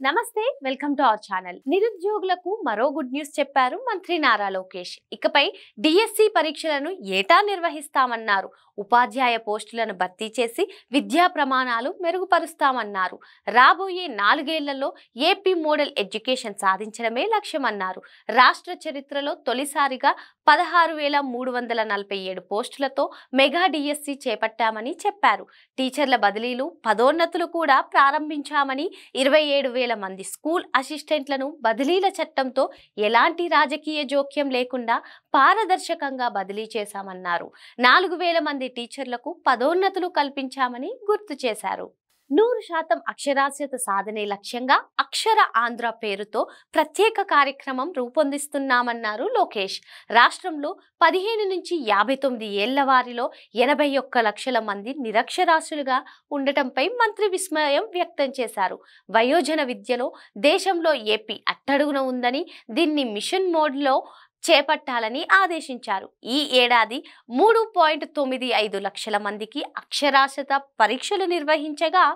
నమస్తే welcome to our channel. నిరుద్యోగులకు మరో గుడ్ న్యూస్ చెప్పారు మంత్రి నారా లోకేష్. ఇకపై డిఎస్సి పరీక్షలను ఏటా నిర్వహిస్తామన్నారు. ఉపాధ్యాయ పోస్టులను భర్తీ చేసి విద్యా ప్రమాణాలు మెరుగుపరుస్తామన్నారు. రాబోయే 4 ఏళ్లలో ఏపీ మోడల్ ఎడ్యుకేషన్ సాధించడమే లక్ష్యమన్నారు. రాష్ట్ర చరిత్రలో తొలిసారిగా 16,347 పోస్టులతో మెగా డిఎస్సి చేపట్టామని చెప్పారు. టీచర్ల బదిలీలు, పదోన్నతులు కూడా ప్రారంభించామని 27,000 మంది స్కూల్ అసిస్టెంట్లను బదిలీల చట్టంతో ఎలాంటి రాజకీయ జోక్యం లేకుండా పారదర్శకంగా బదిలీ చేశామన్నారు. 4,000 మంది టీచర్లకు పదోన్నతులు కల్పించామని గుర్తు చేశారు. 100% అక్షరాస్యత సాధనే లక్ష్యంగా అక్షర ఆంధ్ర పేరుతో ప్రత్యేక కార్యక్రమం రూపొందిస్తున్నామన్నారు లోకేష్. రాష్ట్రంలో 15 నుంచి 59 ఏళ్ల వారిలో 81 లక్షల మంది నిరక్షరాస్యులుగా ఉండటంపై మంత్రి విస్మయం వ్యక్తం చేశారు. వయోజన విద్యలో దేశంలో ఏపీ అట్టడుగున ఉందని, దీన్ని మిషన్ మోడ్లో చేపట్టాలని ఆదేశించారు. ఈ ఏడాది 3.95 లక్షల మందికి అక్షరాస్యత పరీక్షలు నిర్వహించగా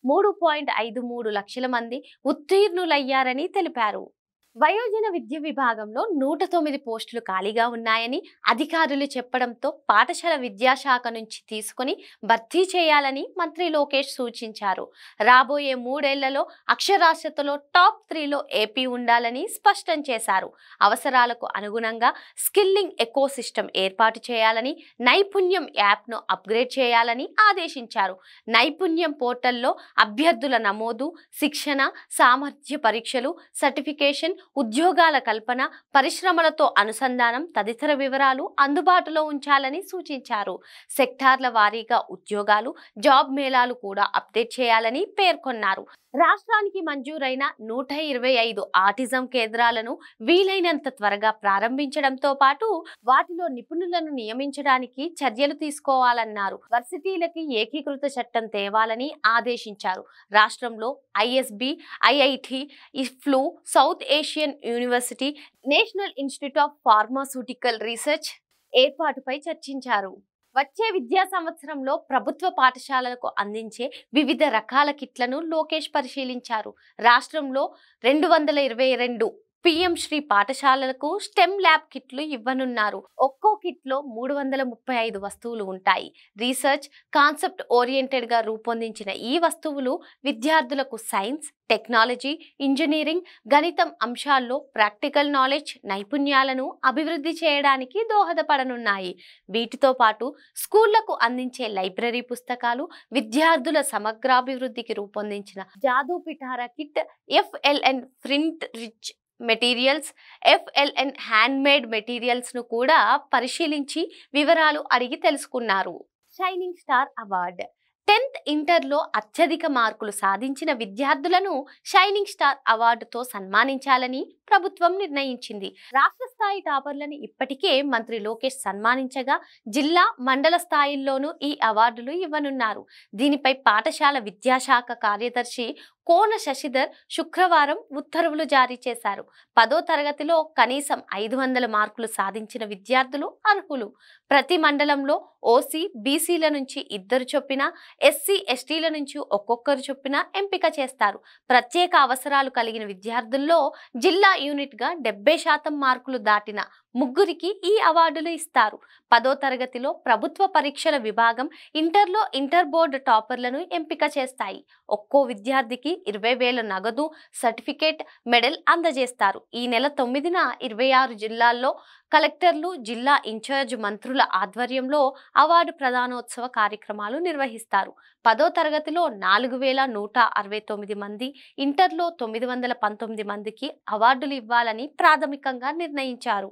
3.53 లక్షల మంది ఉత్తీర్ణులయ్యారని తెలిపారు. వయోజన విద్య విభాగంలో 109 పోస్టులు ఖాళీగా ఉన్నాయని అధికారులు చెప్పడంతో పాఠశాల విద్యాశాఖ నుంచి తీసుకుని భర్తీ చేయాలని మంత్రి లోకేష్ సూచించారు. రాబోయే 3 ఏళ్లలో అక్షరాస్యతలో టాప్ 3లో ఏపీ ఉండాలని స్పష్టం చేశారు. అవసరాలకు అనుగుణంగా స్కిల్లింగ్ ఎకోసిస్టమ్ ఏర్పాటు చేయాలని, నైపుణ్యం యాప్ను అప్గ్రేడ్ చేయాలని ఆదేశించారు. నైపుణ్యం పోర్టల్లో అభ్యర్థుల నమోదు, శిక్షణ, సామర్థ్య పరీక్షలు, సర్టిఫికేషన్, ఉద్యోగాల కల్పన, పరిశ్రమలతో అనుసంధానం తదితర వివరాలు అందుబాటులో ఉంచాలని సూచించారు. సెక్టార్ల వారీగా ఉద్యోగాలు, జాబ్ మేళాలు కూడా అప్డేట్ చేయాలని పేర్కొన్నారు. రాష్ట్రానికి మంజూరైన 125 ఆటిజం కేంద్రాలను వీలైనంత త్వరగా ప్రారంభించడంతో పాటు వాటిలో నిపుణులను నియమించడానికి చర్యలు తీసుకోవాలన్నారు. వర్సిటీలకి ఏకీకృత చట్టం తేవాలని ఆదేశించారు. రాష్ట్రంలో ISB, IIT, EFLU, South Asian University, National Institute of Pharmaceutical Research ఏర్పాటుపై చర్చించారు. వచ్చే విద్యా సంవత్సరంలో ప్రభుత్వ పాఠశాలలకు అందించే వివిధ రకాల కిట్లను లోకేష్ పరిశీలించారు. రాష్ట్రంలో 222 పిఎం శ్రీ పాఠశాలలకు స్టెమ్ ల్యాబ్ కిట్లు ఇవ్వనున్నారు. ఒక్కో కిట్లో 335 వస్తువులు ఉంటాయి. రీసెర్చ్ కాన్సెప్ట్ ఓరియంటెడ్ గా రూపొందించిన ఈ వస్తువులు విద్యార్థులకు సైన్స్, టెక్నాలజీ, ఇంజనీరింగ్, గణితం అంశాల్లో ప్రాక్టికల్ నాలెడ్జ్, నైపుణ్యాలను అభివృద్ధి చేయడానికి దోహదపడనున్నాయి. వీటితో పాటు స్కూళ్లకు అందించే లైబ్రరీ పుస్తకాలు, విద్యార్థుల సమగ్రాభివృద్ధికి రూపొందించిన Jadoo Pitara kit, FLN print rich materials, FLN handmade materials ను కూడా పరిశీలించి వివరాలు అడిగి తెలుసుకున్నారు. Shining star award. 10th ఇంటర్లో అత్యధిక మార్కులు సాధించిన విద్యార్థులను షైనింగ్ స్టార్ అవార్డుతో సన్మానించాలని ప్రభుత్వం నిర్ణయించింది. రాష్ట్ర స్థాయి టాపర్లను ఇప్పటికే మంత్రి లోకేష్ సన్మానించగా జిల్లా, మండల స్థాయిల్లోనూ ఈ అవార్డులు ఇవ్వనున్నారు. దీనిపై పాఠశాల విద్యాశాఖ కార్యదర్శి కోన శశిధర్ శుక్రవారం ఉత్తర్వులు జారీ చేశారు. 10వ తరగతిలో కనీసం 500 మార్కులు సాధించిన విద్యార్థులు అర్హులు. ప్రతి మండలంలో ఓసీ, బీసీల నుంచి 2 చొప్పున, ఎస్సీ, ఎస్టీల నుంచి ఒక్కొక్కరు చొప్పున ఎంపిక చేస్తారు. ప్రత్యేక అవసరాలు కలిగిన విద్యార్థుల్లో జిల్లా యూనిట్గా 70% మార్కులు దాటిన 3 ఈ అవార్డులు ఇస్తారు. 10వ తరగతిలో ప్రభుత్వ పరీక్షల విభాగం ఇంటర్లో ఇంటర్ బోర్డు టాపర్లను ఎంపిక చేస్తాయి. ఒక్కో విద్యార్థికి 20,000 నగదు, సర్టిఫికేట్, మెడల్ అందజేస్తారు. ఈ నెల 9న 26 జిల్లాల్లో కలెక్టర్లు, జిల్లా ఇన్ఛార్జ్ మంత్రుల ఆధ్వర్యంలో అవార్డు ప్రదానోత్సవ కార్యక్రమాలు నిర్వహిస్తారు. 10వ తరగతిలో 4,169 మంది, ఇంటర్లో 919 మందికి అవార్డులు ఇవ్వాలని ప్రాథమికంగా నిర్ణయించారు.